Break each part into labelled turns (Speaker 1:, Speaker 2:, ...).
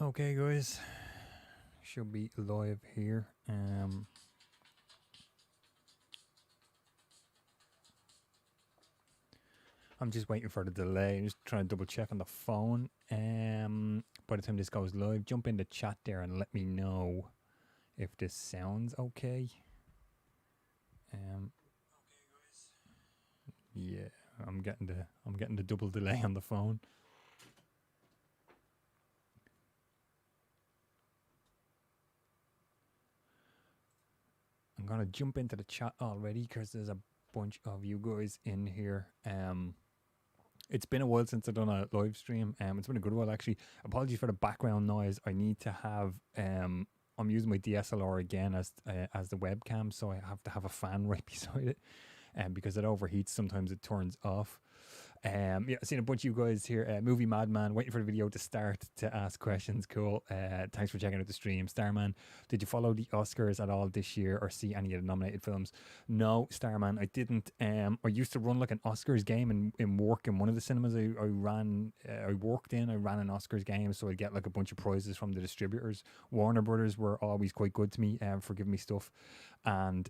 Speaker 1: Okay, guys, should be live here. I'm just waiting for the delay. I'm just trying to double check on the phone. By the time this goes live, jump in the chat there and let me know if this sounds okay. Yeah, I'm getting the double delay on the phone. I'm gonna jump into the chat already because there's a bunch of you guys in here. It's been a while since I've done a live stream. It's been a good while actually. Apologies for the background noise. I need to have I'm using my DSLR again as the webcam, so I have to have a fan right beside it. Because it overheats, sometimes it turns off. Yeah, I've seen a bunch of you guys here. Movie Madman, waiting for the video to start to ask questions. Cool. Thanks for checking out the stream. Starman, did you follow the Oscars at all this year or see any of the nominated films? No, Starman, I didn't. I used to run like an Oscars game in work in one of the cinemas I worked in. I ran an Oscars game, so I'd get like a bunch of prizes from the distributors. Warner Brothers were always quite good to me for giving me stuff. And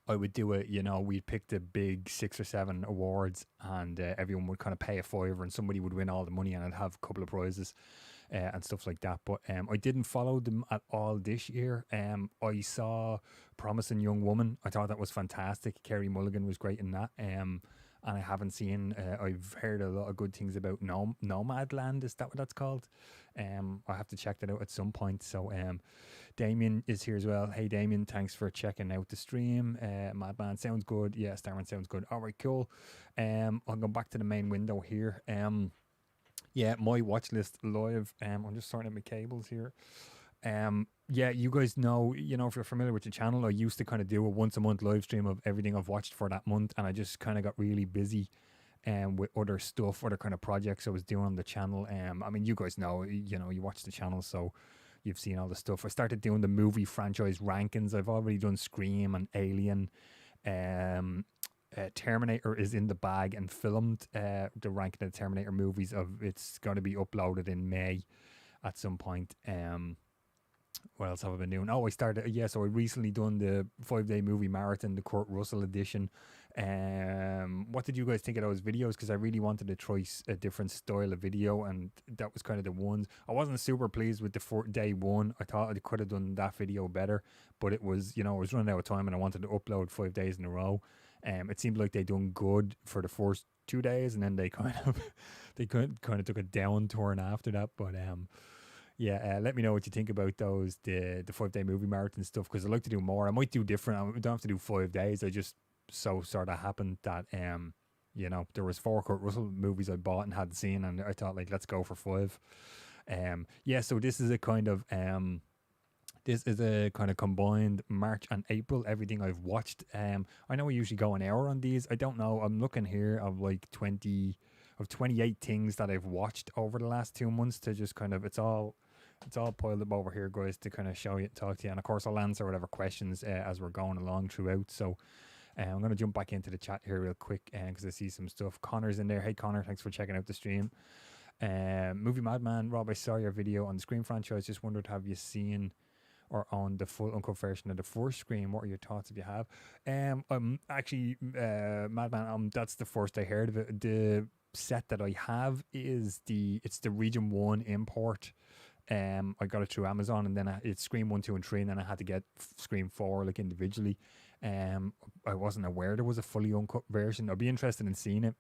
Speaker 1: I would do it, we'd pick the big 6 or 7 awards and everyone would kind of pay a $5 and somebody would win all the money and I'd have a couple of prizes and stuff like that. But I didn't follow them at all this year. I saw Promising Young Woman. I thought that was fantastic. Kerry Mulligan was great in that. And I haven't seen, I've heard a lot of good things about Nomadland. Is that what that's called? I have to check that out at some point. So Damien is here as well. Hey Damien, thanks for checking out the stream. Madman sounds good. Yeah, Starman sounds good. All right, cool. I'll go back to the main window here. Yeah, my watch list live. I'm just sorting out my cables here. Yeah, you guys know, if you're familiar with the channel, I used to kind of do a once a month live stream of everything I've watched for that month, and I just kind of got really busy with other stuff, other kind of projects I was doing on the channel. I mean, you guys know, you watch the channel, so you've seen all the stuff. I started doing the movie franchise rankings. I've already done Scream and Alien. Terminator is in the bag and filmed. The ranking of the Terminator movies. It's going to be uploaded in May at some point. What else have I been doing? Oh, so I recently done the 5-day movie marathon, the Kurt Russell edition. What did you guys think of those videos? Because I really wanted to try a different style of video, and that was kind of the ones. I wasn't super pleased with the day one. I thought I could have done that video better, but it was, I was running out of time and I wanted to upload 5 days in a row. It seemed like they done good for the first 2 days, and then they kind of took a downturn after that. But yeah, let me know what you think about those the 5-day movie marathon stuff, because I'd like to do more. I might do different. I don't have to do 5 days. I just sort of happened that there was 4 Kurt Russell movies I bought and hadn't seen, and I thought, like, let's go for 5. Yeah, so this is a kind of combined March and April, everything I've watched. I know I usually go an hour on these. I don't know. I'm looking here of like 28 things that I've watched over the last 2 months to just kind of, it's all piled up over here, guys, to kind of show you, talk to you. And of course, I'll answer whatever questions as we're going along throughout. So I'm going to jump back into the chat here real quick because I see some stuff. Connor's in there. Hey, Connor, thanks for checking out the stream. Movie Madman, Rob, I saw your video on the Scream franchise. Just wondered, have you seen or on the full uncut version of the first Scream? What are your thoughts if you have? Actually, Madman, that's the first I heard of it. The set that I have is it's the Region 1 import. I got it through Amazon, and then it's Scream 1, 2, and 3, and then I had to get Scream 4 like individually. I wasn't aware there was a fully uncut version. I'd be interested in seeing it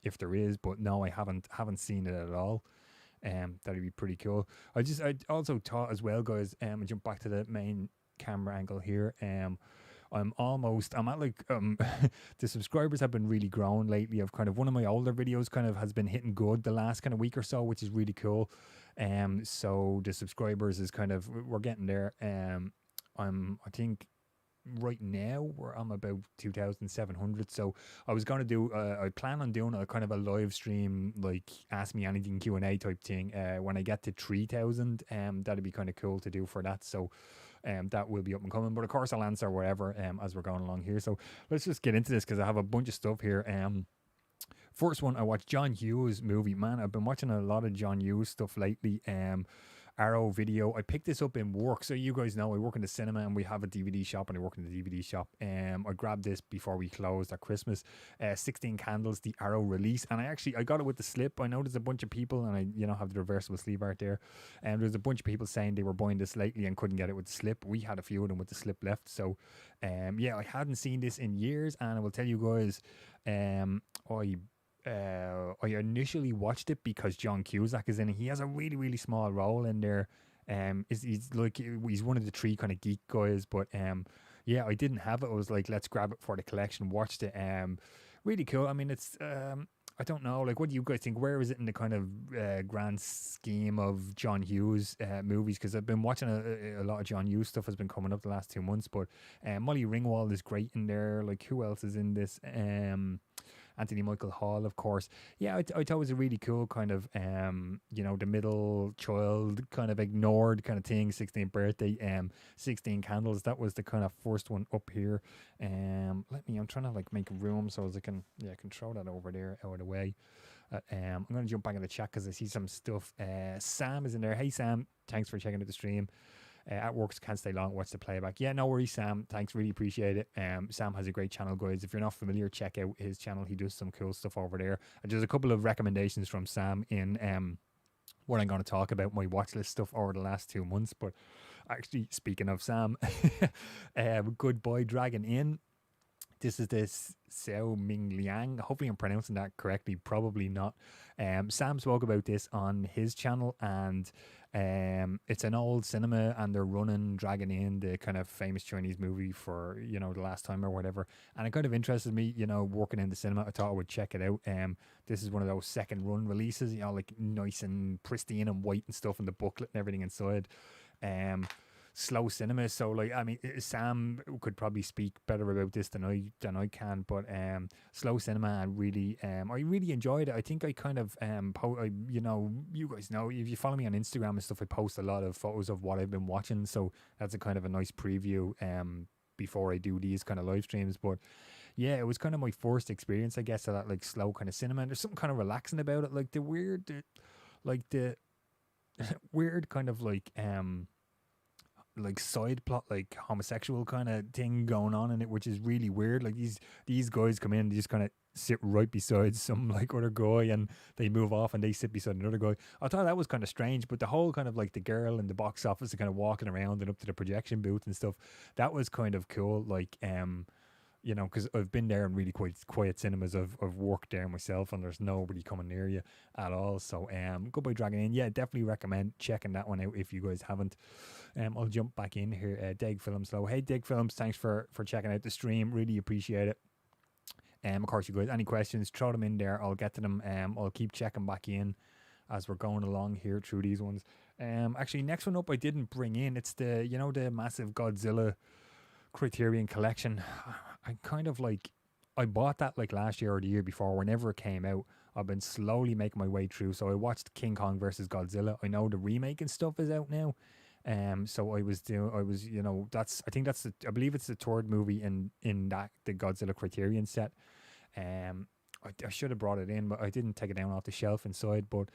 Speaker 1: if there is, but no, I haven't seen it at all. That'd be pretty cool. I also thought as well, guys, I jump back to the main camera angle here. I'm at like the subscribers have been really growing lately. I've kind of, one of my older videos kind of has been hitting good the last kind of week or so, which is really cool. So the subscribers is kind of, we're getting there. I think right now I'm about 2,700. So I was going to do I plan on doing a kind of a live stream, like ask me anything Q&A type thing when I get to 3,000. That'd be kind of cool to do for that. So that will be up and coming, but of course I'll answer wherever as we're going along here. So let's just get into this, because I have a bunch of stuff here. First one, I watched John Hughes movie. Man, I've been watching a lot of John Hughes stuff lately. Arrow Video. I picked this up in work, so you guys know I work in the cinema and we have a DVD shop, and I work in the DVD shop. I grabbed this before we closed at Christmas. 16 Candles, the Arrow release, and I got it with the slip. I know there's a bunch of people, and I have the reversible sleeve art there. And there's a bunch of people saying they were buying this lately and couldn't get it with the slip. We had a few of them with the slip left, so yeah, I hadn't seen this in years, and I will tell you guys, I initially watched it because John Cusack is in it. He has a really, really small role in there. He's one of the three kind of geek guys, but yeah, I didn't have it. I was like, let's grab it for the collection. Watched it. Really cool. I mean, it's I don't know, like, what do you guys think? Where is it in the kind of grand scheme of John Hughes movies? Because I've been watching a lot of John Hughes stuff has been coming up the last 2 months, but Molly Ringwald is great in there. Like, who else is in this? Anthony Michael Hall, of course. Yeah, I thought it was a really cool kind of, the middle child kind of ignored kind of thing. 16th birthday, 16 Candles. That was the kind of first one up here. I'm trying to like make room so as I can throw that over there out of the way. I'm going to jump back in the chat because I see some stuff. Sam is in there. Hey, Sam, thanks for checking out the stream. At work, can't stay long, watch the playback. Yeah, no worries, Sam. Thanks, really appreciate it. Sam has a great channel, guys. If you're not familiar, check out his channel. He does some cool stuff over there. And there's a couple of recommendations from Sam in what I'm going to talk about, my watch list stuff over the last 2 months. But actually, speaking of Sam, Good Boy Dragon Inn. This is this Xiao Ming Liang. Hopefully I'm pronouncing that correctly. Probably not. Sam spoke about this on his channel, and it's an old cinema, and they're running Dragon Inn, the kind of famous Chinese movie for, the last time or whatever. And it kind of interested me, working in the cinema. I thought I would check it out. This is one of those second run releases, like nice and pristine and white and stuff, and the booklet and everything inside. Slow cinema, so like, I mean, Sam could probably speak better about this than I can, but slow cinema, and really I really enjoyed it. I think I kind of you guys know, if you follow me on Instagram and stuff, I post a lot of photos of what I've been watching, so that's a kind of a nice preview before I do these kind of live streams. But yeah, it was kind of my first experience, I guess, of that like slow kind of cinema, and there's something kind of relaxing about it, like the weird weird kind of like side plot, like homosexual kind of thing going on in it, which is really weird. Like these guys come in, they just kind of sit right beside some like other guy, and they move off and they sit beside another guy. I thought that was kind of strange, but the whole kind of like the girl in the box office kind of walking around and up to the projection booth and stuff, that was kind of cool. Like because I've been there in really quiet cinemas. I've worked there myself, and there's nobody coming near you at all. So Good Boy Dragon Inn, yeah, definitely recommend checking that one out if you guys haven't. I'll jump back in here. Dig Films, though. Hey, Dig Films, thanks for checking out the stream. Really appreciate it. Of course, you guys, any questions, throw them in there. I'll get to them. I'll keep checking back in as we're going along here through these ones. Actually, next one up I didn't bring in. It's the the massive Godzilla Criterion collection. I kind of I bought that like last year or the year before, whenever it came out. I've been slowly making my way through. So I watched King Kong versus Godzilla. I know the remake and stuff is out now. So I believe it's the third movie in that the Godzilla Criterion set. I should have brought it in, but I didn't take it down off the shelf inside. But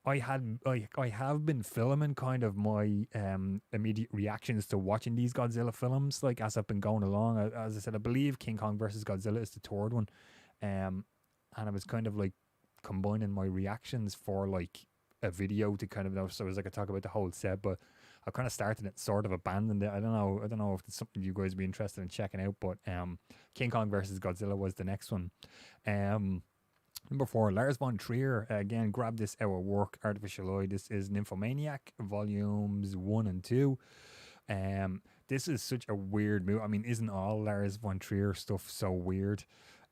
Speaker 1: I have been filming kind of my immediate reactions to watching these Godzilla films, like as I've been going along. As I said, I believe King Kong versus Godzilla is the third one, and I was kind of like combining my reactions for like a video to kind of know, so as I could talk about the whole set. But I kind of started it, sort of abandoned it. I don't know if it's something you guys would be interested in checking out. But King Kong versus Godzilla was the next one. Number 4, Lars von Trier. Again, grab this out of work. Artificialoid. This is Nymphomaniac, volumes 1 and 2. This is such a weird movie. I mean, isn't all Lars von Trier stuff so weird?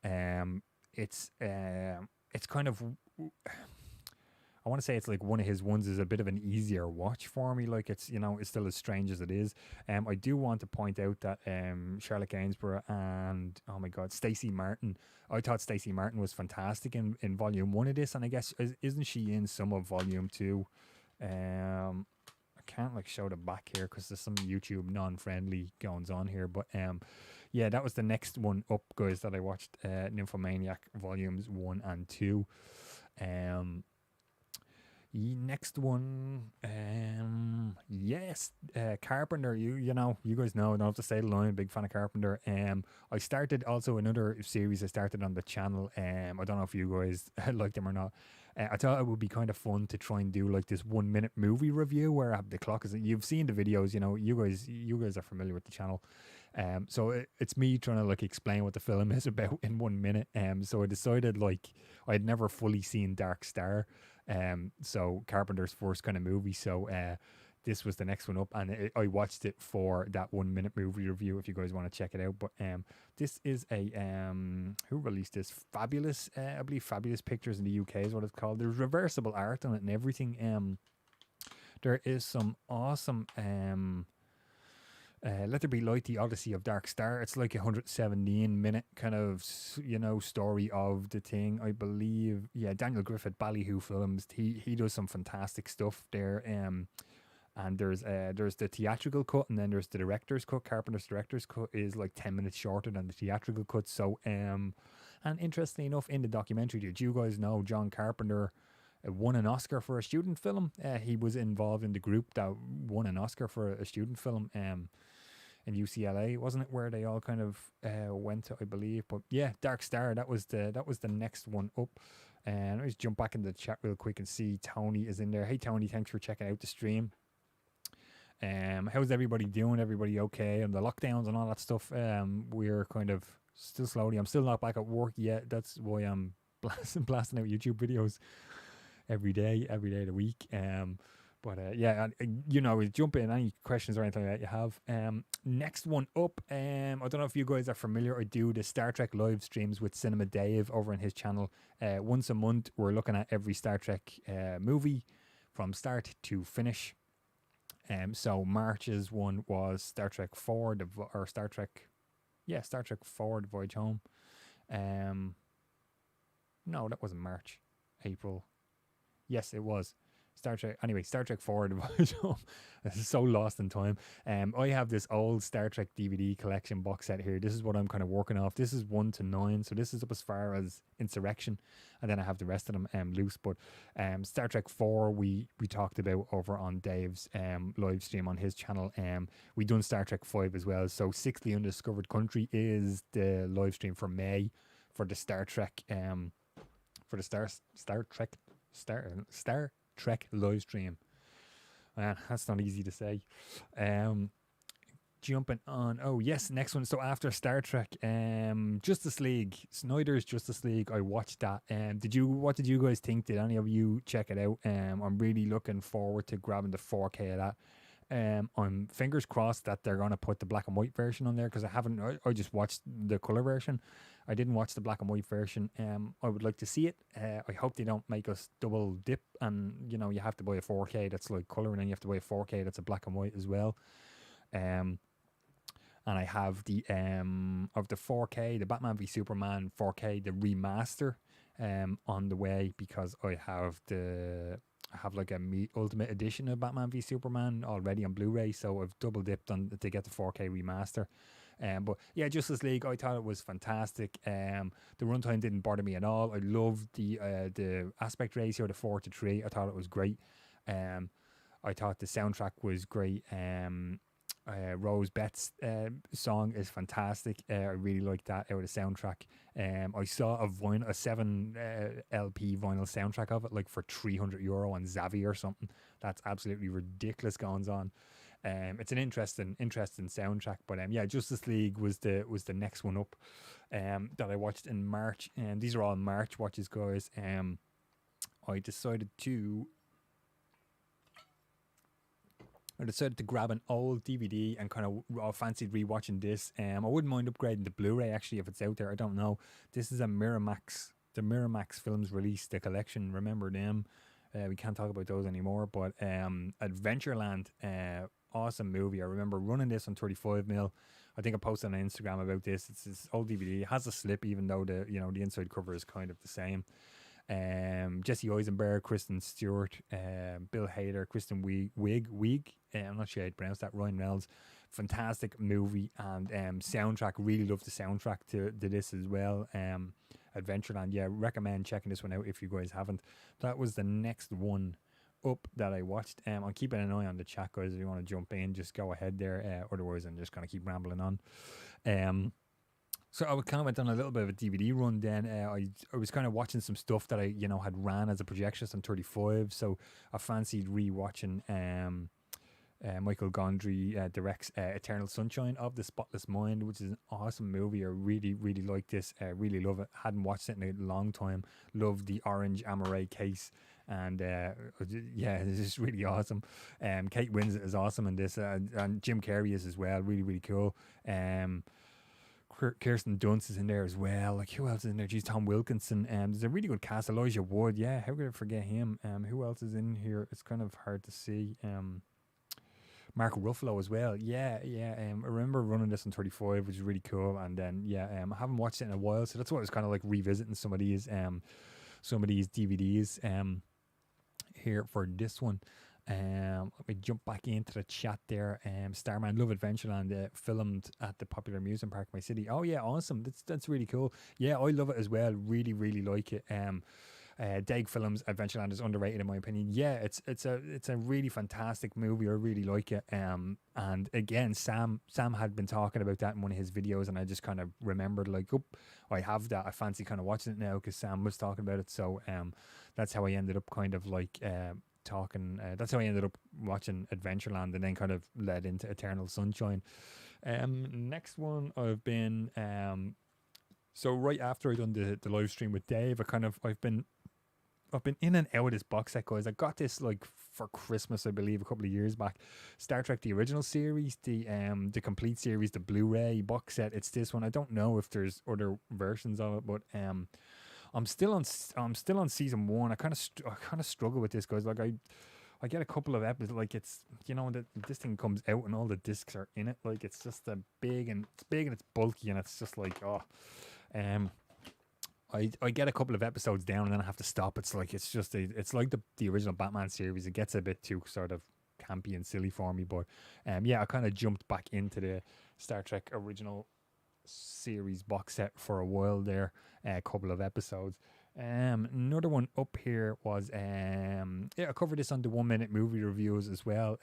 Speaker 1: It's kind of, I want to say it's like one of his ones is a bit of an easier watch for me. Like it's still as strange as it is. I do want to point out that Charlotte Gainsborough and, oh my God, Stacey Martin. I thought Stacey Martin was fantastic in volume 1 of this, and I guess isn't she in some of volume 2? I can't show the back here because there's some YouTube non-friendly goings on here, but yeah, that was the next one up, guys, that I watched. Nymphomaniac Volumes 1 and 2. Um, Next one, yes, Carpenter. You know, you guys know. I don't have to say the line. Big fan of Carpenter. I started also another series I started on the channel. I don't know if you guys like them or not. I thought it would be kind of fun to try and do like this 1 minute movie review where the clock is. You've seen the videos, you know. You guys are familiar with the channel. So it's me trying to like explain what the film is about in 1 minute. So I decided like I'd never fully seen Dark Star. So Carpenter's first kind of movie. So this was the next one up, and I watched it for that 1 minute movie review. If you guys want to check it out, but this is a who released this? Fabulous, I believe Fabulous Pictures in the UK is what it's called. There's reversible art on it and everything. There is some awesome Let There Be Light, The Odyssey of Dark Star. It's like a 117-minute kind of, you know, story of the thing, I believe. Yeah, Daniel Griffith, Ballyhoo Films. He does some fantastic stuff there. And there's the theatrical cut, and then there's the director's cut. Carpenter's director's cut is like 10 minutes shorter than the theatrical cut. So, and interestingly enough, in the documentary, did you guys know John Carpenter won an Oscar for a student film? He was involved in the group that won an Oscar for a student film. In UCLA, wasn't it, where they all kind of went to, I believe. But yeah, Dark Star, that was the next one up. And let me just jump back into the chat real quick and see Tony is in there. Hey Tony, thanks for checking out the stream. How's everybody doing? Everybody okay? And the lockdowns and all that stuff. We're kind of still slowly. I'm still not back at work yet. That's why I'm blasting out YouTube videos every day of the week. But yeah, you know, jump in any questions or anything that you have. Next one up, I don't know if you guys are familiar. I do the Star Trek live streams with Cinema Dave over on his channel. Once a month, we're looking at every Star Trek movie from start to finish. So March's one was Star Trek 4, Star Trek 4, The Voyage Home. No, that wasn't March. April. Yes, it was. Star Trek 4, The Voyage Home. This is so lost in time. I have this old Star Trek DVD collection box set here. This is what I'm kind of working off. This is 1 to 9, so this is up as far as Insurrection, and then I have the rest of them loose. But Star Trek 4 we talked about over on Dave's live stream on his channel. We done Star Trek 5 as well. So 60 Undiscovered Country is the live stream for May for the Star Trek Star Trek live stream. That's not easy to say. Jumping on, oh yes, next one. So after Star Trek, Justice League, Snyder's Justice League, I watched that. What did you guys think? Did any of you check it out? I'm really looking forward to grabbing the 4K of that. I'm fingers crossed that they're gonna put the black and white version on there, because I just watched the color version. I didn't watch the black and white version. I would like to see it. I hope they don't make us double dip, and you know, you have to buy a 4K that's like color, and then you have to buy a 4K that's a black and white as well. And I have the of the 4K, the Batman v Superman 4K, the remaster on the way, because I have like a Ultimate Edition of Batman v Superman already on Blu-ray, so I've double dipped on to get the 4K remaster. But yeah, Justice League, I thought it was fantastic. The runtime didn't bother me at all. I loved the aspect ratio, the 4:3. I thought it was great. I thought the soundtrack was great. Rose Betts song is fantastic. I really like that out of the soundtrack. I saw a 7 LP vinyl soundtrack of it, like for €300 on Zavi or something. That's absolutely ridiculous goings on. It's an interesting soundtrack. But yeah, Justice League was the next one up that I watched in March. And these are all March watches, guys. I decided to grab an old DVD and kind of fancied rewatching this. I wouldn't mind upgrading the Blu-ray actually if it's out there. I don't know. This is a Miramax. The Miramax films released the collection. Remember them? We can't talk about those anymore. But Adventureland, awesome movie. I remember running this on 35mm. I think I posted on Instagram about this. It's this old DVD. It has a slip, even though the inside cover is kind of the same. Jesse Eisenberg, Kristen Stewart, Bill Hader, Kristen Wiig. I'm not sure how to pronounce that. Ryan Reynolds. Fantastic movie, and soundtrack. Really love the soundtrack to this as well. Adventureland. Yeah, recommend checking this one out if you guys haven't. That was the next one up that I watched. I'm keeping an eye on the chat, guys. If you want to jump in, just go ahead there. Otherwise, I'm just gonna keep rambling on. So I would comment on a little bit of a DVD run then. I was kind of watching some stuff that I had ran as a projectionist on 35, so I fancied rewatching Michael Gondry directs Eternal Sunshine of the Spotless Mind, which is an awesome movie. I really, really like this. Really love it. Hadn't watched it in a long time. Love the Orange Amaray case. And yeah, it's just really awesome. Kate Winslet is awesome in this, and Jim Carrey is as well. Really, really cool. Kirsten Dunst is in there as well. Like, who else is in there? Geez, Tom Wilkinson. There's a really good cast. Elijah Wood. Yeah, how could I forget him? Who else is in here? It's kind of hard to see. Mark Ruffalo as well. Yeah. I remember running this on 35, which is really cool. And then I haven't watched it in a while, so that's why I was kind of like revisiting some of these DVDs here for this one. Let me jump back into the chat there. Starman Love Adventureland filmed at the popular amusement park in my city. Oh yeah, awesome. That's really cool. Yeah, I love it as well. Really, really like it. Daeg Films Adventureland is underrated in my opinion. Yeah, it's a really fantastic movie. I really like it. And again, Sam had been talking about that in one of his videos, and I just kind of remembered like, oh, I have that. I fancy kind of watching it now because Sam was talking about it. So that's how I ended up kind of like that's how I ended up watching Adventureland, and then kind of led into Eternal Sunshine. Next one I've been so right after I done the live stream with Dave, I've been in and out of this box set, guys. I got this like for Christmas, I believe, a couple of years back. Star Trek the original series, the complete series, the Blu-ray box set. It's this one. I don't know if there's other versions of it, but I'm still on season 1. I kind of struggle with this, guys. Like I get a couple of episodes, like it's this thing comes out and all the discs are in it. Like it's just big and it's bulky, and it's just like I get a couple of episodes down and then I have to stop. It's like it's like the original Batman series. It gets a bit too sort of campy and silly for me, but I kind of jumped back into the Star Trek original series box set for a while there, a couple of episodes. Another one up here was I covered this on the 1 minute movie reviews as well.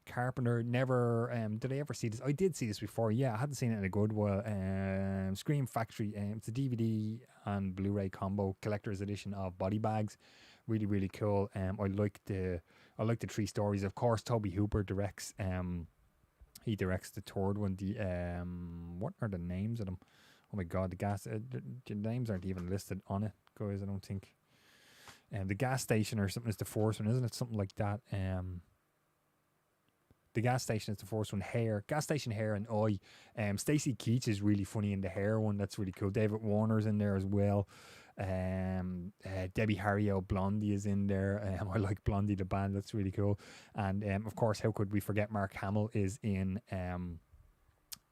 Speaker 1: Carpenter. Never did I ever see this? I did see this before. Yeah, I hadn't seen it in a good while. Scream Factory. It's a DVD and Blu-ray combo collector's edition of Body Bags. Really, really cool. I like the 3 stories. Of course, Toby Hooper directs. He directs the third one. The what are the names of them? Oh my god, the names aren't even listed on it, guys. I don't think. The gas station or something is the fourth one, isn't it? Something like that. The gas station is the first one. Gas station, Hair, and Oi. Stacey Keach is really funny in the Hair one. That's really cool. David Warner's in there as well. Debbie Harry Blondie is in there. I like Blondie the band. That's really cool. And of course, how could we forget Mark Hamill is in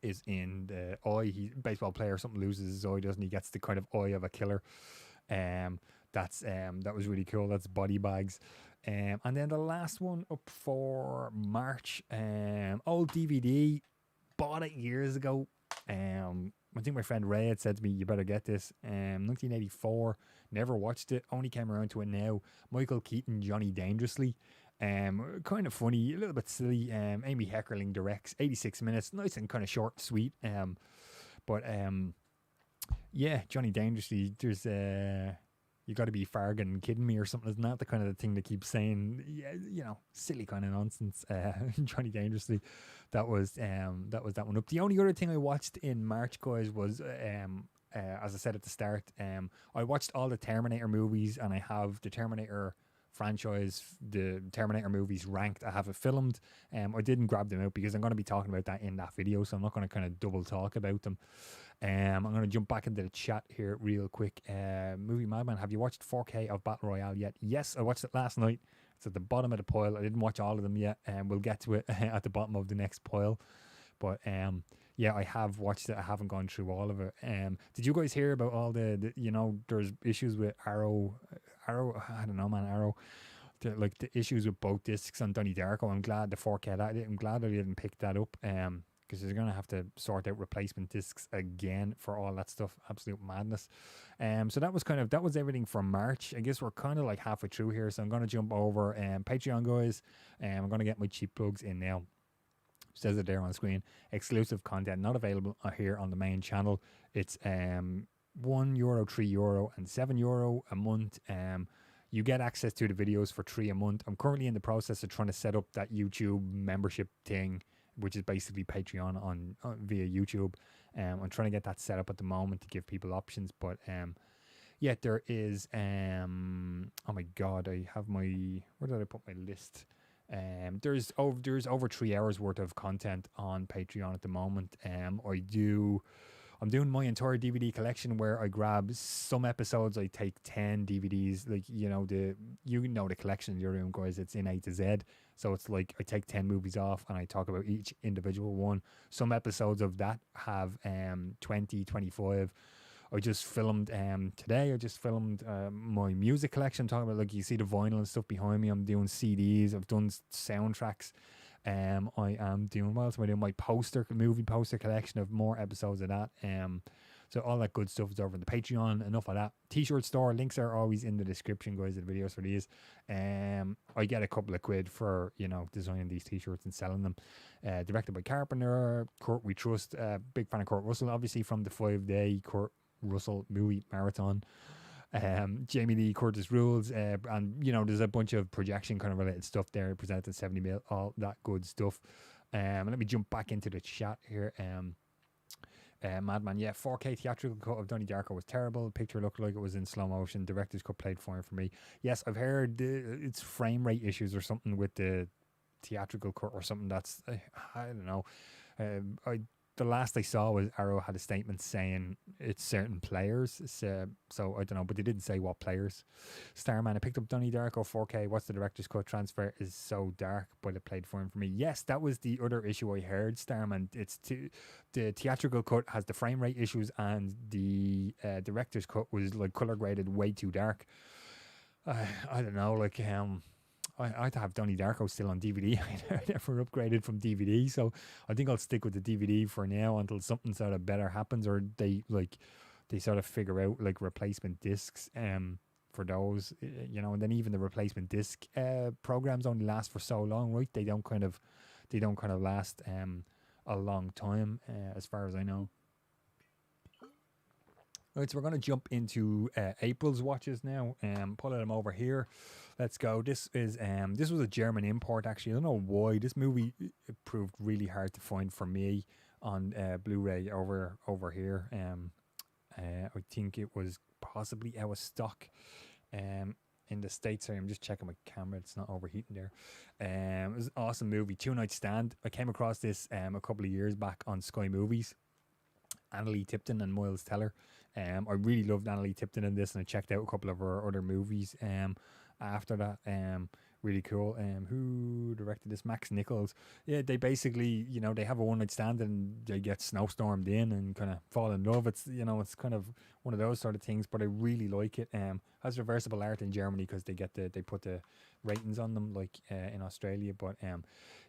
Speaker 1: the Oi. He's a baseball player. Something loses his eye, doesn't he? Gets the kind of eye of a killer. That was really cool. That's Body Bags. And then the last one up for March, old DVD, bought it years ago. I think my friend Ray had said to me, you better get this. 1984, never watched it, only came around to it now. Michael Keaton, Johnny Dangerously. Kind of funny, a little bit silly. Amy Heckerling directs, 86 minutes, nice and kind of short and sweet. Yeah, Johnny Dangerously, there's you got to be fargin' kidding me or something. Isn't that the kind of the thing they keep saying? Yeah, silly kind of nonsense. Johnny Dangerously, that was that one up. The only other thing I watched in March, guys, was as I said at the start, I watched all the Terminator movies, and I have the Terminator franchise, the Terminator movies ranked. I have it filmed. I didn't grab them out because I'm going to be talking about that in that video, so I'm not going to kind of double talk about them. I'm going to jump back into the chat here real quick. Movie Madman, have you watched 4K of Battle Royale yet? Yes, I watched it last night. It's at the bottom of the pile. I didn't watch all of them yet, and we'll get to it at the bottom of the next pile. But yeah, I have watched it. I haven't gone through all of it. Did you guys hear about all the there's issues with Arrow, I don't know, man, Arrow, like the issues with both discs on Donnie Darko. I'm glad the 4K that I'm glad I didn't pick that up. Because they're gonna have to sort out replacement discs again for all that stuff. Absolute madness. So that was everything for March. I guess we're kind of like halfway through here, so I'm gonna jump over Patreon, guys. I'm gonna get my cheap plugs in now. Says it there on screen. Exclusive content not available here on the main channel. It's €1, €3, and €7 a month. You get access to the videos for $3 a month. I'm currently in the process of trying to set up that YouTube membership thing, which is basically Patreon on via YouTube. I'm trying to get that set up at the moment to give people options, but yeah, there is oh my god, I have my, where did I put my list? There's over 3 hours worth of content on Patreon at the moment. I'm doing my entire DVD collection where I grab some episodes. I take 10 DVDs, like the collection in your room, guys. It's in A to Z, so it's like I take 10 movies off and I talk about each individual one. Some episodes of that have 20, 25. I just filmed today. I just filmed my music collection. I'm talking about, like, you see the vinyl and stuff behind me. I'm doing CDs. I've done soundtracks. I am doing, what else am I doing? My movie poster collection of more episodes of that. So all that good stuff is over on the Patreon. Enough of that. T-shirt store links are always in the description, guys, of the videos for these. I get a couple of quid for designing these T-shirts and selling them. Directed by Carpenter, Kurt We Trust. Big fan of Kurt Russell, obviously, from the 5-day Kurt Russell movie marathon. Jamie Lee Curtis rules, and there's a bunch of projection kind of related stuff there presented 70mm, all that good stuff. Let me jump back into the chat here. Madman, yeah, 4K theatrical cut of Donnie Darko was terrible. The picture looked like it was in slow motion. Director's cut played fine for me. Yes, I've heard it's frame rate issues or something with the theatrical cut or something. That's I don't know. The last I saw was Arrow had a statement saying it's certain players. So I don't know, but they didn't say what players. Starman, I picked up Donnie Darko 4K. What's the director's cut? Transfer is so dark, but it played fine for me. Yes, that was the other issue I heard, Starman. The theatrical cut has the frame rate issues, and the director's cut was like color graded way too dark. I don't know, like I'd have Donnie Darko still on DVD. I never upgraded from DVD, so I think I'll stick with the DVD for now until something sort of better happens, or they sort of figure out like replacement discs for those, and then even the replacement disc programs only last for so long, right? They don't kind of last a long time, as far as I know. Right, so we're going to jump into April's watches now. Pulling them over here. Let's go. This was a German import, actually. I don't know why. This movie proved really hard to find for me on Blu-ray over here. I think it was possibly out of stock in the States. Sorry, I'm just checking my camera. It's not overheating there. It was an awesome movie. Two Night Stand. I came across this a couple of years back on Sky Movies. Annalie Tipton and Miles Teller. I really loved Annalie Tipton in this, and I checked out a couple of her other movies after that. Really cool. Who directed this? Max Nichols. Yeah, they basically, they have a one night stand and they get snowstormed in and kind of fall in love. It's, it's kind of one of those sort of things, but I really like it. Has reversible art in Germany because they put the ratings on them like in Australia. But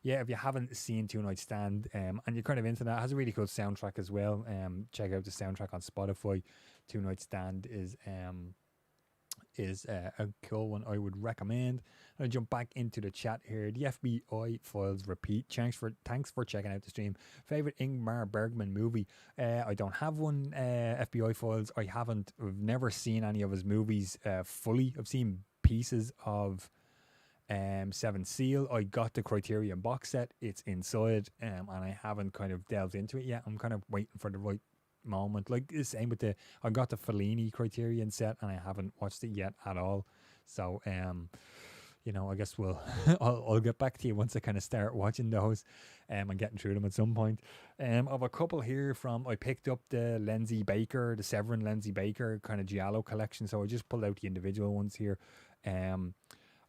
Speaker 1: yeah, if you haven't seen Two Night Stand and you're kind of into that, it has a really cool soundtrack as well. Check out the soundtrack on Spotify. Two Night Stand is a cool one I would recommend. I'll jump back into the chat here. The FBI Files repeat. Thanks for checking out the stream. Favorite Ingmar Bergman movie? I don't have one. FBI Files. I've never seen any of his movies fully. I've seen pieces of Seven Seal. I got the Criterion box set. It's inside, and I haven't kind of delved into it yet. I'm kind of waiting for the right moment. Like the same with I got the Fellini Criterion set and I haven't watched it yet at all. So I guess I'll get back to you once I kind of start watching those and getting through them at some point. I have a couple here I picked up the Severin Lindsay Baker kind of giallo collection, so I just pulled out the individual ones here.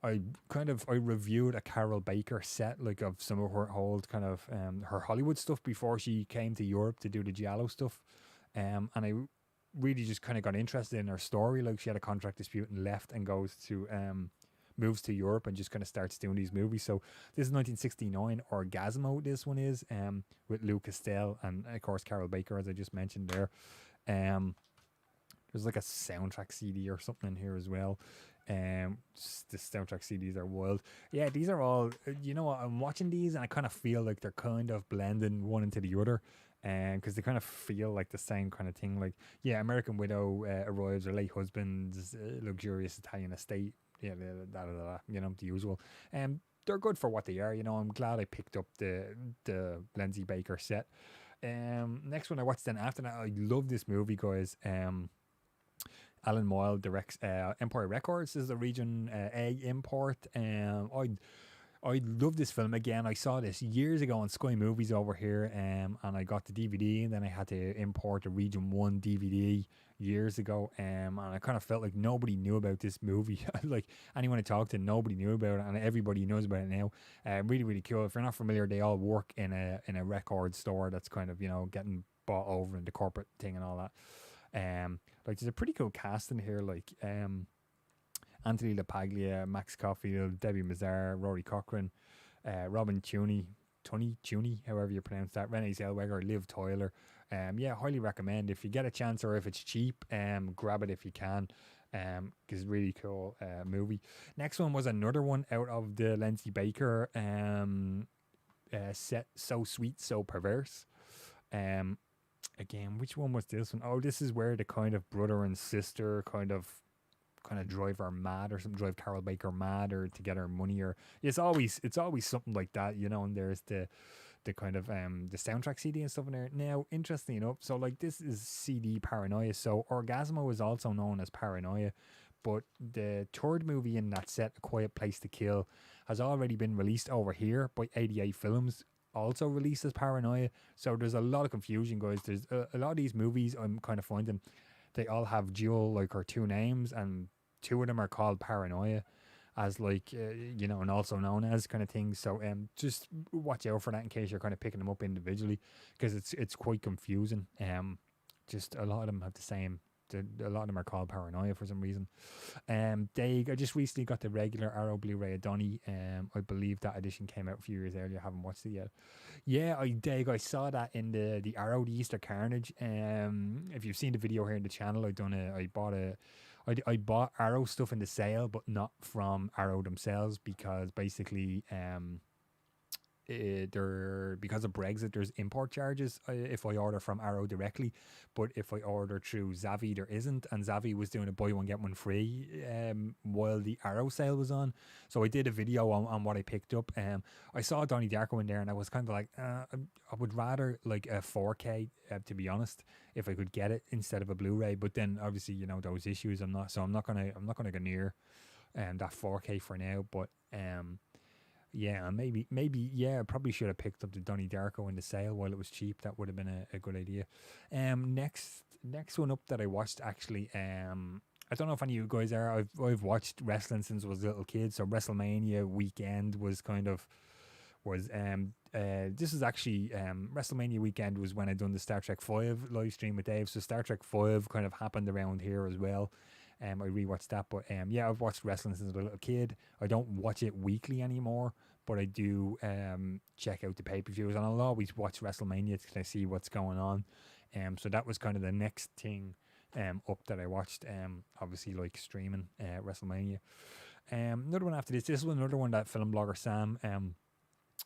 Speaker 1: I reviewed a Carol Baker set, like, of some of her old kind of her Hollywood stuff before she came to Europe to do the giallo stuff, and I really just kind of got interested in her story. Like, she had a contract dispute and left, and moves to Europe and just kind of starts doing these movies. So this is 1969 Orgasmo. This one is with Lou Castell and of course Carol Baker, as I just mentioned there. There's like a soundtrack CD or something in here as well. The soundtrack CDs are wild. Yeah, these are all, you know what, I'm watching these and I kind of feel like they're kind of blending one into the other, because they kind of feel like the same kind of thing. Like, yeah, American Widow arrives her late husband's luxurious Italian estate. Yeah, you know, the usual. They're good for what they are. You know, I'm glad I picked up the Lindsay Baker set. Next one I watched then after that, I love this movie, guys. Alan Moyle directs Empire Records. This is a Region A import. I love this film. Again, I saw this years ago on Sky Movies over here, and I got the DVD, and then I had to import a Region 1 DVD years ago, and I kind of felt like nobody knew about this movie. Like, anyone I talked to, nobody knew about it, and everybody knows about it now. Really, really cool. If you're not familiar, they all work in a record store that's kind of, you know, getting bought over in the corporate thing and all that. Like, there's a pretty cool cast in here, like Anthony LaPaglia, Max Caulfield, Debbie Mazar, Rory Cochrane, Robin Tunney, however you pronounce that, Renee Zellweger, Liv Tyler. Yeah, highly recommend if you get a chance, or if it's cheap, grab it if you can. Because it's a really cool movie. Next one was another one out of the Lindsay Baker set, So Sweet, So Perverse. Again, which one was this one? Oh, this is where the kind of brother and sister kind of drive her mad, or something, drive Carol Baker mad, or to get her money, or it's always something like that, you know. And there's the kind of the soundtrack CD and stuff in there. Now, interestingly enough, so like, this is CD Paranoia. So Orgasmo is also known as Paranoia, but the third movie in that set, A Quiet Place to Kill, has already been released over here by 88 Films, also released as Paranoia. So there's a lot of confusion, guys. There's a lot of these movies, I'm kind of finding they all have dual, like, or two names, and two of them are called Paranoia as, like, you know, and also known as kind of thing. So just watch out for that in case you're kind of picking them up individually, because it's quite confusing. Just a lot of them have the same. A lot of them are called Paranoia for some reason. I just recently got the regular Arrow Blu-ray of Donnie. I believe that edition came out a few years earlier. I haven't watched it yet. Yeah, I saw that in the Arrow, the Easter Carnage. If you've seen the video here in the channel, I bought Arrow stuff in the sale, but not from Arrow themselves, because basically because of Brexit, there's import charges if I order from Arrow directly, but if I order through Zavvi, there isn't. And Zavvi was doing a buy one get one free while the Arrow sale was on, so I did a video on what I picked up. I saw Donnie Darko in there, and I was kind of like, I would rather like a 4K, to be honest, if I could get it, instead of a Blu-ray. But then obviously, you know, those issues, I'm not gonna go near that 4K for now. But yeah, maybe, yeah, I probably should have picked up the Donnie Darko in the sale while it was cheap. That would have been a good idea. Next one up that I watched, actually, I don't know if any of you guys are. I've watched wrestling since I was a little kid. So WrestleMania weekend was this is actually WrestleMania weekend was when I done the Star Trek 5 live stream with Dave. So Star Trek 5 kind of happened around here as well. I rewatched that, but yeah, I've watched wrestling since I was a little kid. I don't watch it weekly anymore, but I do check out the pay-per-views, and I'll always watch WrestleMania to kind of see what's going on. So that was kind of the next thing up that I watched. Obviously, like, streaming WrestleMania. Another one after this was another one that film blogger Sam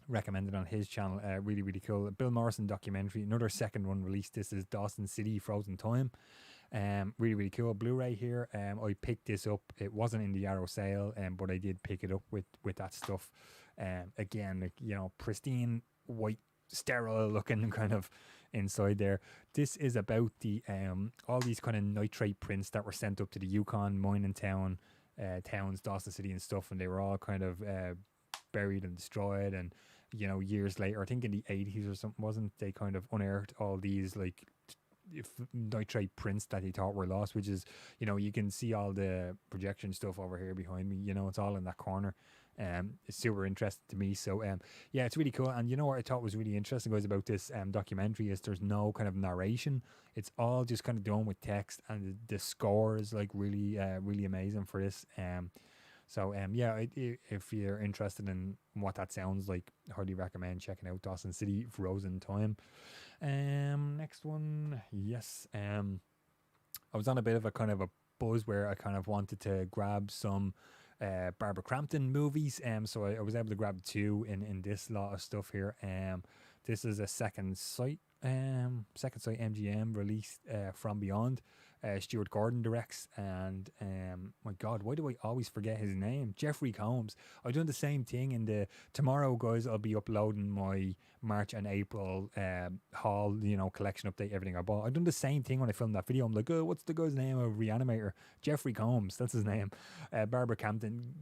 Speaker 1: recommended on his channel. Really, really cool. Bill Morrison documentary. Another second one released. This is Dawson City Frozen Time. Really, really cool Blu-ray here. I picked this up. It wasn't in the Arrow sale, but I did pick it up with that stuff. Again, like, you know, pristine white, sterile looking kind of inside there. This is about the all these kind of nitrate prints that were sent up to the Yukon mining towns, Dawson City and stuff, and they were all kind of buried and destroyed. And, you know, years later, I think in the 80s or something, wasn't they, kind of unearthed all these, like, nitrate prints that he thought were lost, which is, you can see all the projection stuff over here behind me. It's all in that corner. It's super interesting to me. So yeah, it's really cool. And what I thought was really interesting, guys, about this documentary is there's no kind of narration. It's all just kind of done with text, and the score is like really really amazing for this. So yeah, if you're interested in what that sounds like, I highly recommend checking out Dawson City Frozen Time. Next one, yes. I was on a bit of a kind of a buzz where I kind of wanted to grab some Barbara Crampton movies. So I was able to grab two in this lot of stuff here. This is a Second Sight MGM released From Beyond. Stuart Gordon directs, and my God, why do I always forget his name? Jeffrey Combs. I've done the same thing in the tomorrow, guys. I'll be uploading my March and April haul, collection update, everything I bought. I've done the same thing when I filmed that video. I'm like, oh, what's the guy's name of Reanimator? Jeffrey Combs, that's his name. Barbara Crampton.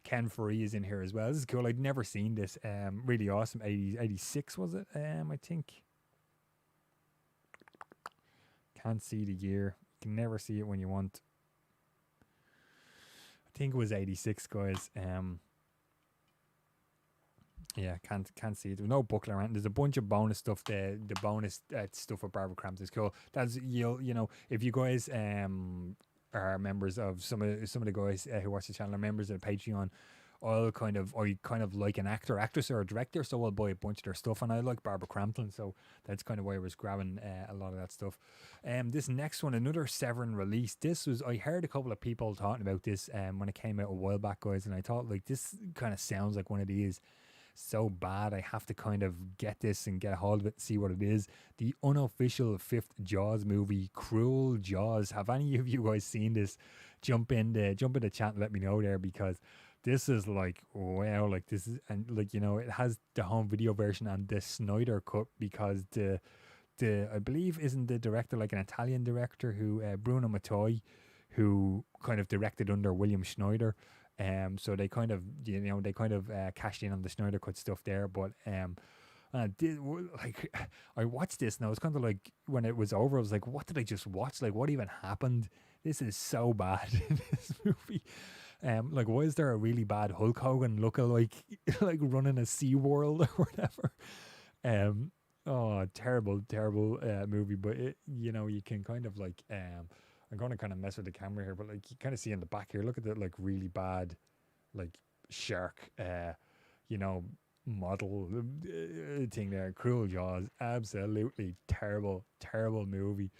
Speaker 1: Ken Foree is in here as well. This is cool. I'd never seen this. Really awesome. 86 was it? I think. Can't see the year. You can never see it when you want. I think it was 86, guys. Yeah, can't see it. There's no booklet around. There's a bunch of bonus stuff. The bonus stuff with Barbara Crampton is cool. That's if you guys are members of some of the guys who watch the channel are members of the Patreon, I kind of like an actor, actress, or a director, so I'll buy a bunch of their stuff, and I like Barbara Crampton, so that's kind of why I was grabbing a lot of that stuff. This next one, another Severin release. I heard a couple of people talking about this when it came out a while back, guys, and I thought, like, this kind of sounds like one of these so bad I have to kind of get this and get a hold of it and see what it is. The unofficial fifth Jaws movie, Cruel Jaws. Have any of you guys seen this? Jump in the chat and let me know there, because this is like, wow, like this is, and like, it has the home video version and the Snyder cut, because the I believe, isn't the director like an Italian director who Bruno Mattei, who kind of directed under William Schneider. So they kind of cashed in on the Snyder cut stuff there, but I watched this and I was kind of like, when it was over, I was like, what did I just watch? Like, what even happened? This is so bad in this movie. Like, why is there a really bad Hulk Hogan lookalike like running a SeaWorld or whatever? Terrible movie, but it, you can kind of like I'm going to kind of mess with the camera here, but like you kind of see in the back here, look at that like really bad like shark model thing there. Cruel Jaws, absolutely terrible movie.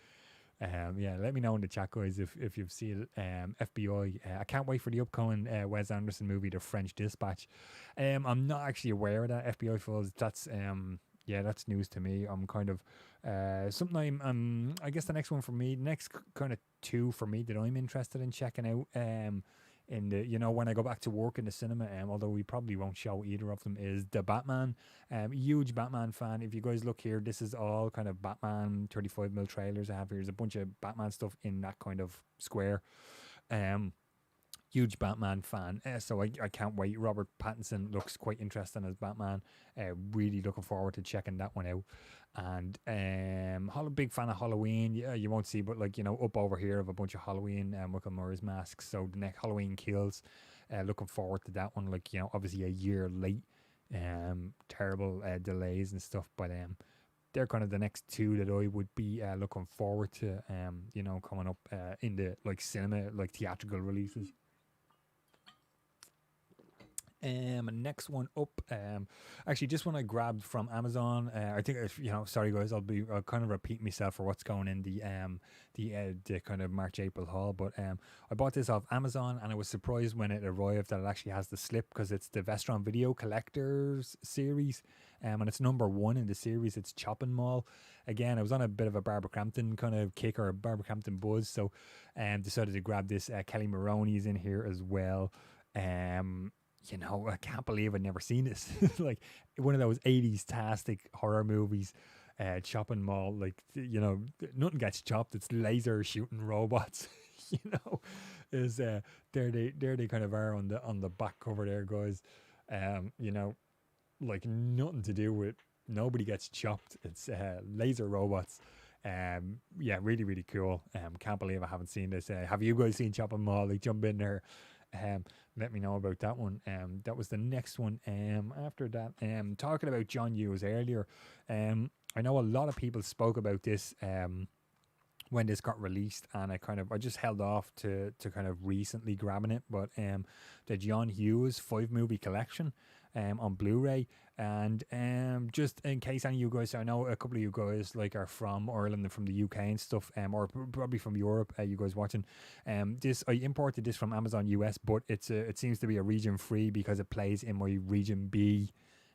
Speaker 1: Yeah, let me know in the chat, guys, if you've seen it. FBI. I can't wait for the upcoming Wes Anderson movie, The French Dispatch. I'm not actually aware of that, FBI Files. That's that's news to me. I'm kind of something I guess the next one for me, next kind of two for me that I'm interested in checking out. In the when I go back to work in the cinema, although we probably won't show either of them, is the Batman. Huge Batman fan. If you guys look here, this is all kind of Batman 35mm trailers I have here. There's a bunch of Batman stuff in that kind of square. Huge Batman fan, so I can't wait. Robert Pattinson looks quite interesting as Batman. Really looking forward to checking that one out. And big fan of Halloween. Yeah, you won't see, but like up over here of a bunch of Halloween Michael Myers masks. So the next Halloween Kills, looking forward to that one. Like obviously a year late. Terrible delays and stuff, but they're kind of the next two that I would be looking forward to. Coming up in the like cinema, like theatrical releases. Next one up, actually just one I grabbed from Amazon. I think sorry guys, I'll kind of repeat myself for what's going in the kind of March April haul, but I bought this off Amazon and I was surprised when it arrived that it actually has the slip, because it's the Vestron Video Collectors series, and it's number 1 in the series. It's Chopping Mall. Again, I was on a bit of a Barbara Crampton kind of kick, or a Barbara Crampton buzz, so decided to grab this. Kelly Maroney is in here as well. I can't believe I'd never seen this. Like one of those 80s-tastic horror movies. Chopping Mall, like nothing gets chopped. It's laser shooting robots. Is there they kind of are on the back cover there, guys. Like nothing to do with nobody gets chopped. It's laser robots. Yeah, really, really cool. Can't believe I haven't seen this. Have you guys seen Chop 'Em All? Like, jump in there. Um, Let me know about that one. That was the next one. After that, talking about John Hughes earlier. I know a lot of people spoke about this. When this got released, and I just held off to kind of recently grabbing it, but the John Hughes 5 movie collection on Blu-ray. And just in case any of you guys, I know a couple of you guys like are from Ireland and from the UK and stuff, or probably from Europe, you guys watching. This I imported this from Amazon US, but it seems to be a region free because it plays in my region B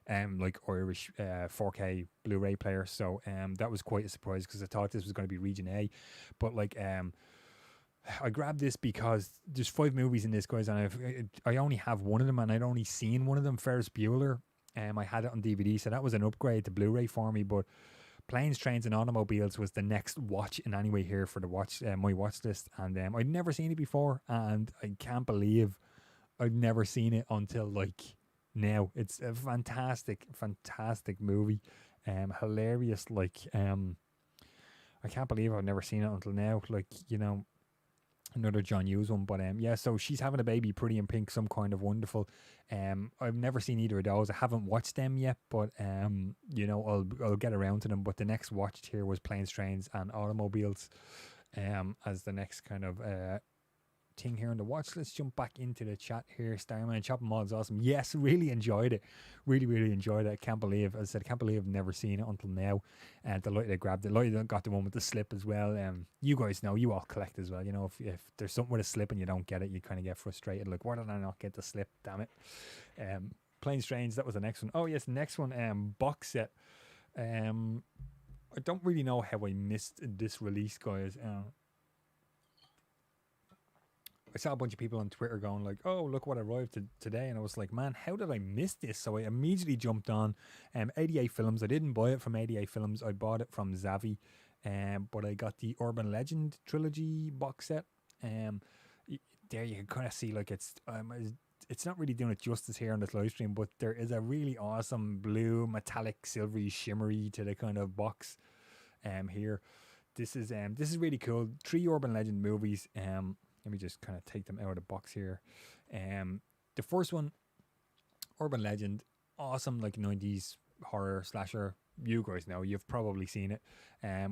Speaker 1: like Irish 4K Blu-ray player. So that was quite a surprise because I thought this was going to be region A, but like I grabbed this because there's 5 movies in this, guys, and I only have one of them, and I'd only seen one of them, Ferris Bueller. I had it on DVD, so that was an upgrade to Blu-ray for me. But Planes, Trains and Automobiles was the next watch in any way here for the my watch list, and I'd never seen it before, and I can't believe I'd never seen it until like now. It's a fantastic movie, hilarious. Like I can't believe I've never seen it until now. Like, you know, another John Hughes one. But yeah, so she's having a baby, Pretty in Pink, Some Kind of Wonderful. I've never seen either of those. I haven't watched them yet, but you know, I'll get around to them. But the next watched here was Planes, Trains and Automobiles, as the next kind of thing here on the watch. Let's jump back into the chat here. Starman, Chop 'Em All is awesome. Yes, really enjoyed it. Really enjoyed it. I can't believe, as I said, I can't believe I've never seen it until now. And delighted I grabbed it. Delighted I got the one with the slip as well. You guys know, you all collect as well. You know, if there's something with a slip and you don't get it, you kind of get frustrated. Like, why did I not get the slip? Damn it. Planes, Trains, that was the next one. Oh yes, next one, box set. I don't really know how I missed this release, guys. I saw a bunch of people on Twitter going like, oh, look what arrived today. And I was like, man, how did I miss this? So I immediately jumped on 88 Films. I didn't buy it from 88 Films. I bought it from Zavvi. But I got the Urban Legend trilogy box set. There you can kind of see, like, it's not really doing it justice here on this live stream, but there is a really awesome blue, metallic, silvery, shimmery to the kind of box here. This is really cool. 3 Urban Legend movies. Let me just kind of take them out of the box here. The first one, Urban Legend, awesome, like 90s horror slasher. You guys know, you've probably seen it.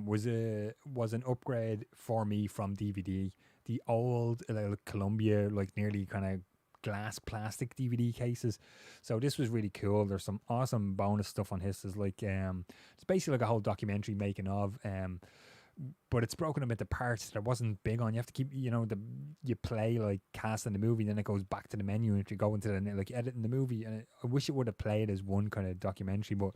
Speaker 1: Was an upgrade for me from DVD. The old Columbia, like nearly kind of glass plastic DVD cases. So this was really cool. There's some awesome bonus stuff on his. There's like it's basically like a whole documentary making of. But it's broken up into parts that I wasn't big on. You have to keep, you know, you play like casting the movie, then it goes back to the menu, and if you go into the like editing the movie, and I wish it would have played as one kind of documentary. But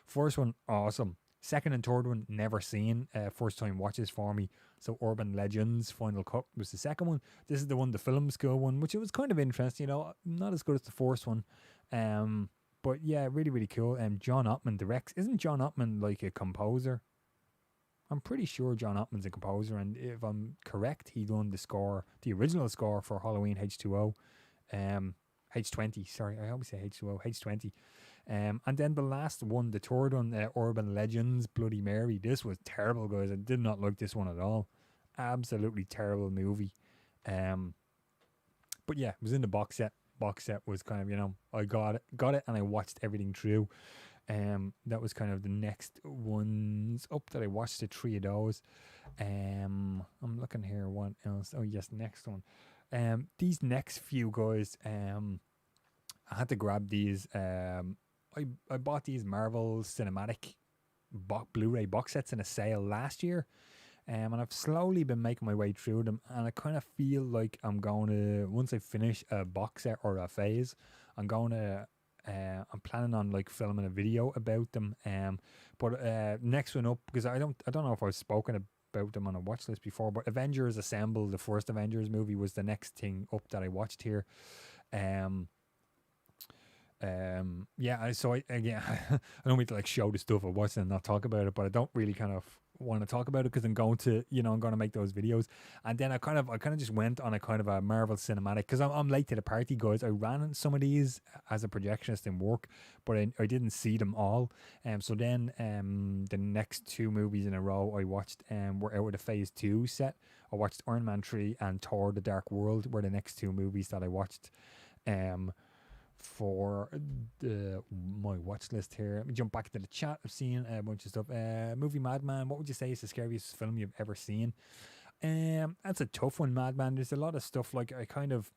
Speaker 1: first one, awesome. Second and third one, never seen. First time watches for me. So Urban Legends Final Cut was the second one. This is the one, the film school one, which it was kind of interesting. You know, not as good as the first one. But yeah, really cool. John Ottman directs. Isn't John Ottman like a composer? I'm pretty sure John Ottman's a composer, and if I'm correct, he done the original score for Halloween H2O, H20. Sorry, I always say H2O, H20. And then the last one, the third one, Urban Legends, Bloody Mary. This was terrible, guys. I did not like this one at all. Absolutely terrible movie. But yeah, it was in the box set. Box set was kind of, you know, I got it, and I watched everything through. That was kind of the next ones up that I watched, the 3 of those. I'm looking here, what else? Oh yes, next one. These next few, guys, I had to grab these. I bought these Marvel Cinematic Blu-ray box sets in a sale last year. And I've slowly been making my way through them, and I kind of feel like I'm going to, once I finish a box set or a phase, I'm planning on like filming a video about them. But next one up, because I don't know if I've spoken about them on a watch list before, but Avengers Assemble, the first Avengers movie, was the next thing up that I watched here. Yeah, so I don't mean to like show the stuff I watched and not talk about it, but I don't really kind of want to talk about it because I'm going to, I'm going to make those videos. And then I kind of just went on a kind of a Marvel cinematic because I'm late to the party, guys. I ran some of these as a projectionist in work, but I didn't see them all. So then the next two movies in a row I watched were out of the Phase 2 set. I watched Iron Man 3 and Thor: The Dark World were the next two movies that I watched. For my watch list here. Let me jump back to the chat. I've seen a bunch of stuff. Movie Madman. What would you say is the scariest film you've ever seen? That's a tough one, Madman. There's a lot of stuff like I kind of,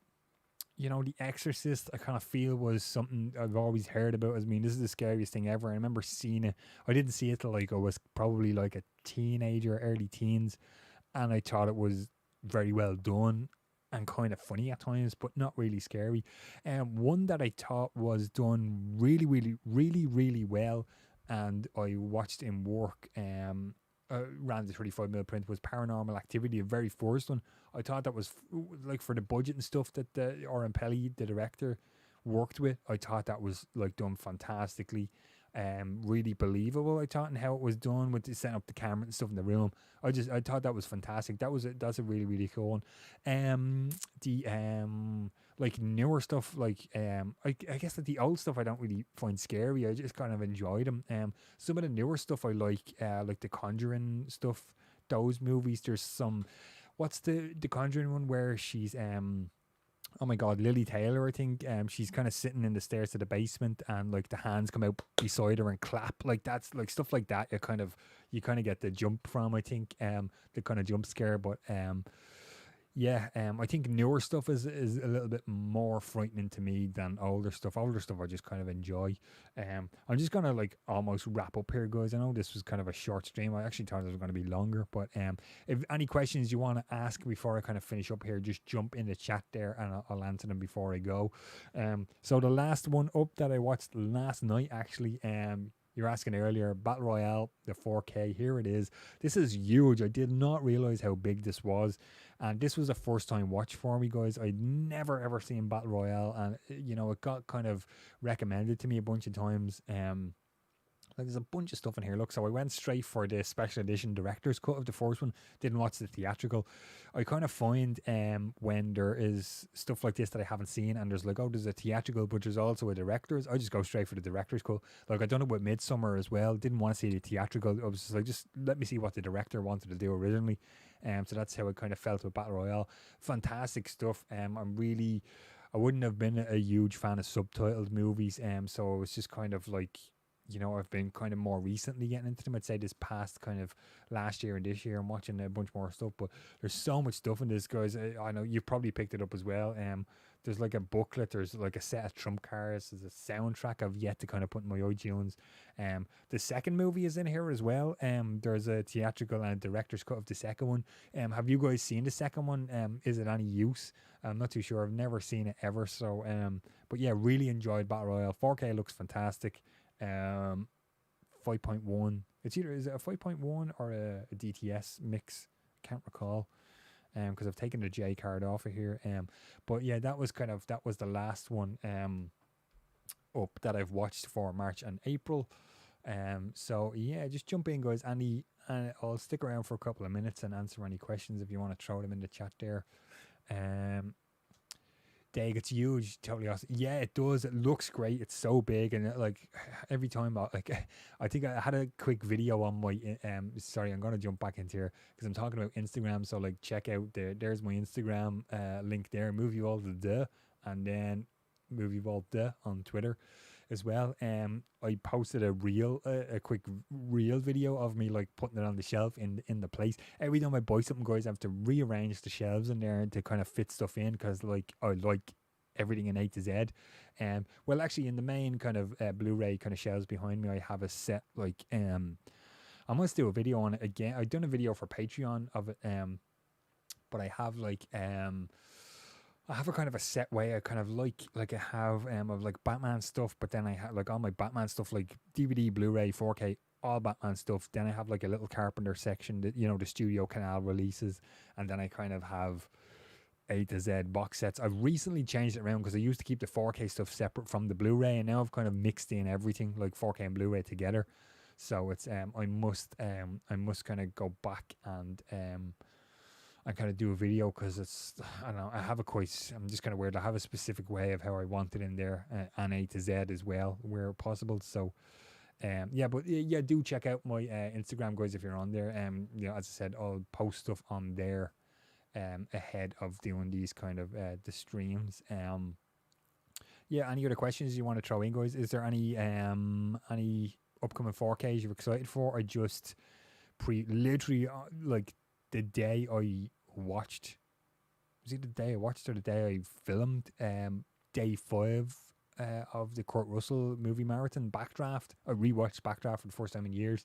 Speaker 1: The Exorcist. I kind of feel was something I've always heard about. I mean, this is the scariest thing ever. I remember seeing it. I didn't see it till like I was probably like a teenager, early teens, and I thought it was very well done and kind of funny at times, but not really scary. One that I thought was done really, really, really, really well, and I watched in work. Ran the 35mm print was Paranormal Activity, the very first one. I thought that was like for the budget and stuff that Oren Pelly, the director, worked with. I thought that was like done fantastically. Really believable, I thought, and how it was done with the setting up the camera and stuff in the room. I thought that was fantastic. That's a really, really cool one. The like newer stuff, like I guess that the old stuff I don't really find scary. I just kind of enjoy them. Some of the newer stuff I like the Conjuring stuff. Those movies. There's some. What's the Conjuring one where she's oh my god, Lily Taylor, I think. She's kind of sitting in the stairs to the basement, and like the hands come out beside her and clap. Like that's like stuff like that. You kind of get the jump from. I think the kind of jump scare, but I think newer stuff is a little bit more frightening to me than older stuff. Older stuff I just kind of enjoy. I'm just gonna like almost wrap up here, guys. I know this was kind of a short stream. I actually thought it was going to be longer, but if any questions you want to ask before I kind of finish up here, just jump in the chat there and I'll answer them before I go. So the last one up that I watched last night, actually, you're asking earlier, Battle Royale, the 4K. Here it is. This is huge. I did not realize how big this was. And this was a first time watch for me, guys. I'd never ever seen Battle Royale. And, it got kind of recommended to me a bunch of times. Like there's a bunch of stuff in here. Look, so I went straight for the special edition director's cut of the first one. Didn't watch the theatrical. I kind of find when there is stuff like this that I haven't seen, and there's like, oh, there's a theatrical, but there's also a director's. I just go straight for the director's cut. Like I done it with Midsummer as well. Didn't want to see the theatrical. I was just like, just let me see what the director wanted to do originally. So that's how I kind of felt with Battle Royale. Fantastic stuff. I wouldn't have been a huge fan of subtitled movies. So it was just kind of like, I've been kind of more recently getting into them. I'd say this past kind of last year and this year, I'm watching a bunch more stuff, but there's so much stuff in this, guys. I know you've probably picked it up as well. There's like a booklet, there's like a set of trump cards, there's a soundtrack I've yet to kind of put in my iTunes. The second movie is in here as well. There's a theatrical and director's cut of the second one. Have you guys seen the second one? Is it any use? I'm not too sure. I've never seen it ever. So, but yeah, really enjoyed Battle Royale. 4K looks fantastic. 5.1. Is it a 5.1 or a DTS mix? Can't recall. Because I've taken the J card off of here. But yeah, that was the last one up that I've watched for March and April. So yeah, just jump in, guys. I'll stick around for a couple of minutes and answer any questions if you want to throw them in the chat there. Dag, it's huge, totally awesome. Yeah, it does. It looks great. It's so big, and like every time, I think I had a quick video on my. Sorry, I'm gonna jump back into here because I'm talking about Instagram. So like, check out there's my Instagram link there. Movie Vault the, and then Movie Vault the on Twitter as well. I posted a quick reel video of me like putting it on the shelf in the place. Every time I buy something, guys, I have to rearrange the shelves in there to kind of fit stuff in because like I like everything in A to Z. Well, actually, in the main kind of Bluray kind of shelves behind me, I have a set like I must do a video on it again. I've done a video for Patreon of it, but I have like I have a kind of a set way I kind of like I have of like Batman stuff, but then I have like all my Batman stuff like DVD, Blu-ray, 4K, all Batman stuff. Then I have like a little Carpenter section that, the Studio Canal releases, and then I kind of have A to Z box sets. I've recently changed it around because I used to keep the 4K stuff separate from the Blu-ray, and now I've kind of mixed in everything like 4K and Blu-ray together. So it's I must kind of go back and kind of do a video because it's I don't know I have a quite I'm just kind of weird. I have a specific way of how I want it in there, and A to Z as well where possible. So yeah, but yeah, do check out my Instagram, guys, if you're on there. You know, as I said, I'll post stuff on there ahead of doing these kind of the streams. Yeah, any other questions you want to throw in, guys? Is there any upcoming 4Ks you're excited for, or just literally like the day I watched? Was it the day I watched or the day I filmed? Day 5 of the Kurt Russell movie marathon Backdraft. I rewatched Backdraft for the first time in years.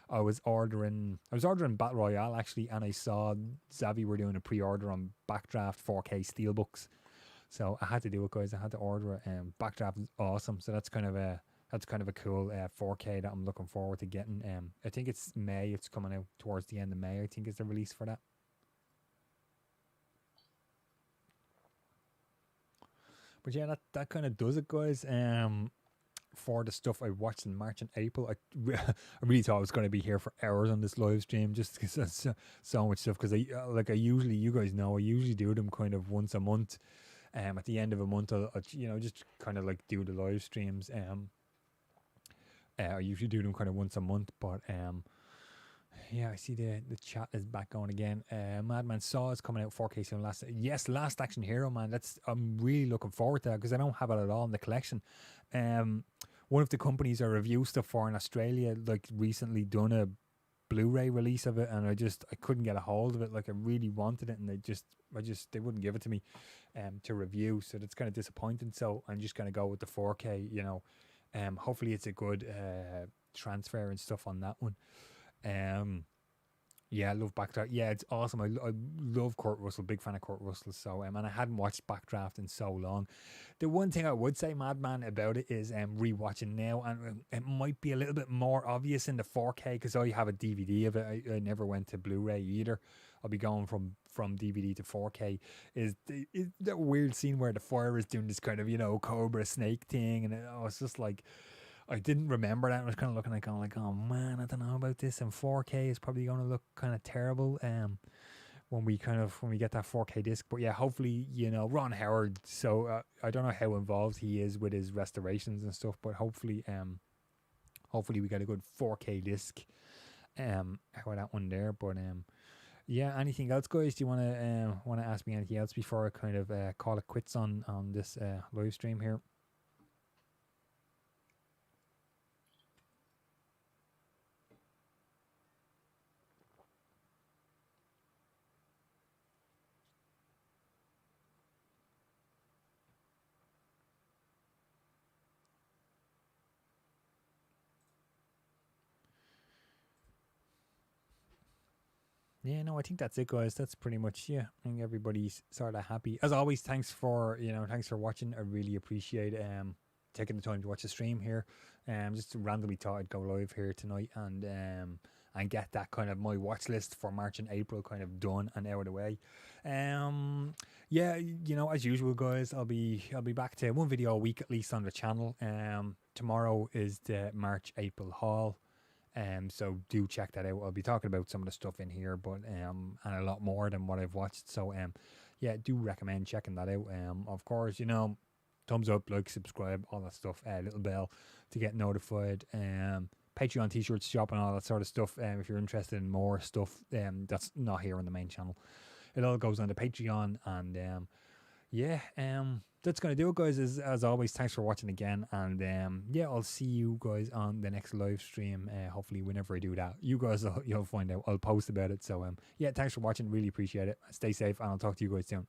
Speaker 1: I was ordering Battle Royale actually, and I saw Zavi were doing a pre-order on Backdraft 4K Steelbooks. So I had to do it, guys. I had to order it. Backdraft is awesome. So that's kind of a cool 4K that I'm looking forward to getting. I think it's May. It's coming out towards the end of May. I think is the release for that. But yeah, that kind of does it, guys. For the stuff I watched in March and April, I really thought I was going to be here for hours on this live stream just because that's so much stuff. Because I usually, you guys know, I usually do them kind of once a month. At the end of a month, I'll just kind of like do the live streams. I usually do them kind of once a month, but yeah, I see the chat is back on again. Madman Saw is coming out 4K soon. Last Action Hero, man. I'm really looking forward to that because I don't have it at all in the collection. One of the companies I review stuff for in Australia, like recently done a Blu-ray release of it, and I couldn't get a hold of it. Like I really wanted it, and they wouldn't give it to me to review. So that's kind of disappointing. So I'm just gonna go with the 4K. Hopefully it's a good transfer and stuff on that one. Yeah, I love Backdraft. Yeah, it's awesome. I love Kurt Russell, big fan of Kurt Russell. So and I hadn't watched Backdraft in so long. The one thing I would say, Madman, about it is rewatching now, and it might be a little bit more obvious in the 4K because I have a DVD of it. I never went to Blu-ray either. I'll be going from DVD to 4K. Is that weird scene where the fire is doing this kind of cobra snake thing, and it's just like. I didn't remember that. I was kind of looking at going like, oh man, I don't know about this. And 4K is probably going to look kind of terrible when we get that 4K disc. But yeah, hopefully, Ron Howard. So I don't know how involved he is with his restorations and stuff, but hopefully we get a good 4K disc out of that one there. But yeah, anything else, guys? Do you want to ask me anything else before I kind of call it quits on this live stream here? Yeah, no, I think that's it, guys. That's pretty much, yeah. I think everybody's sort of happy. As always, thanks for watching. I really appreciate taking the time to watch the stream here. Just randomly thought I'd go live here tonight and get that kind of my watch list for March and April kind of done and out of the way. Yeah, as usual, guys, I'll be back to one video a week at least on the channel. Tomorrow is the March April haul. So do check that out. I'll be talking about some of the stuff in here, but and a lot more than what I've watched. So yeah, do recommend checking that out. Of course, thumbs up, like, subscribe, all that stuff. Little bell to get notified. Patreon t-shirts shop and all that sort of stuff. If you're interested in more stuff, that's not here on the main channel. It all goes on the Patreon, and yeah, that's gonna do it, guys. As always, thanks for watching again, and yeah, I'll see you guys on the next live stream. Hopefully, whenever I do that, you guys you'll find out. I'll post about it. So yeah, thanks for watching. Really appreciate it. Stay safe, and I'll talk to you guys soon.